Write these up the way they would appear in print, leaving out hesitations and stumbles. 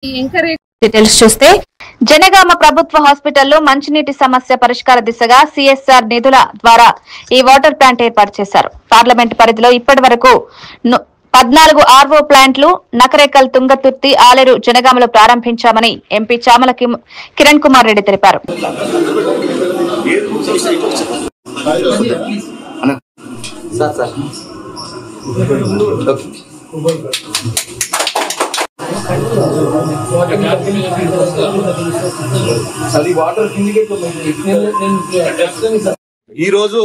Details చూస్తే జనగామ ప్రభుత్వ హాస్పిటల్లో మంచినీటి సమస్య పరిష్కార దిశగా సిఎస్ఆర్ నిధుల ద్వారా ఈ వాటర్ ప్లాంట్ ఏర్పాటు చేశారు. పార్లమెంట్ పరిధిలో ఇప్పటి వరకు 14 ఆర్వో ప్లాంట్లు నకరేకల్, తుంగతుర్తి, ఆలేరు, జనగామలో ప్రారంభించామని ఎంపీ చామల కిరణ్ కుమార్ రెడ్డి తెలిపారు. ఈ రోజు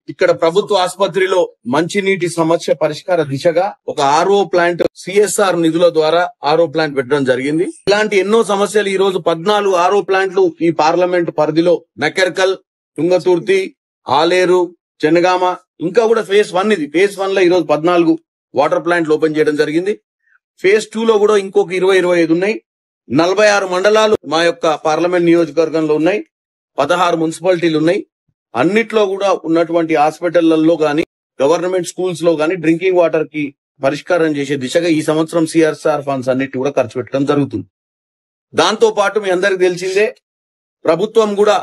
ఇక్కడ ప్రభుత్వ ఆసుపత్రిలో మంచినీటి సమస్య పరిష్కార దిశగా ఒక ఆర్ఓ ప్లాంట్ సిఎస్ఆర్ నిధుల ద్వారా ఆర్ఓ ప్లాంట్ పెట్టడం జరిగింది. ఇలాంటి ఎన్నో సమస్యలు ఈ రోజు 14 ఆర్ఓ ప్లాంట్లు ఈ పార్లమెంట్ పరిధిలో నకర్కల్, తుంగతుర్తి, ఆలేరు, జనగామ, ఇంకా కూడా ఫేజ్ 1 ఇది. ఫేజ్ 1 లో ఈ రోజు 14 వాటర్ ప్లాంట్లు ఓపెన్ చేయడం జరిగింది. ఫేజ్ 2 లో కూడా ఇంకొక 20-25 ఉన్నాయి. 46 మండలాలు మా యొక్క పార్లమెంట్ నియోజకవర్గంలో ఉన్నాయి. 16 మున్సిపాలిటీలు ఉన్నాయి. అన్నిట్లో కూడా ఉన్నటువంటి హాస్పిటళ్లలో గాని, గవర్నమెంట్ స్కూల్స్ లో గాని డ్రింకింగ్ వాటర్ కి పరిష్కారం చేసే దిశగా ఈ సంవత్సరం సిఆర్ఆర్ ఫండ్స్ అన్నిటి కూడా ఖర్చు పెట్టడం జరుగుతుంది. దాంతో పాటు మీ అందరికి తెలిసిందే, ప్రభుత్వం కూడా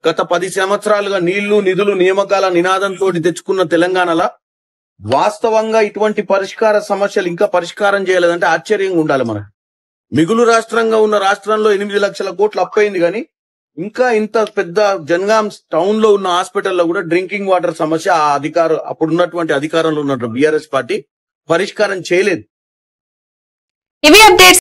గత 10 సంవత్సరాలుగా నీళ్లు, నిధులు, నియామకాల నినాదంతో తెచ్చుకున్న తెలంగాణలో వాస్తవంగా ఇటువంటి పరిష్కార సమస్యలు ఇంకా పరిష్కారం చేయలేదంటే ఆశ్చర్యంగా ఉండాలి. మనకు మిగులు రాష్ట్రంగా ఉన్న రాష్ట్రంలో 8 లక్షల కోట్లు అప్పయింది, కానీ ఇంకా ఇంత పెద్ద జనగాం టౌన్ లో ఉన్న హాస్పిటల్లో కూడా డ్రింకింగ్ వాటర్ సమస్య అప్పుడున్నటువంటి అధికారంలో ఉన్న బీఆర్ఎస్ పార్టీ పరిష్కారం చేయలేదు. ఇవి అప్డేట్స్.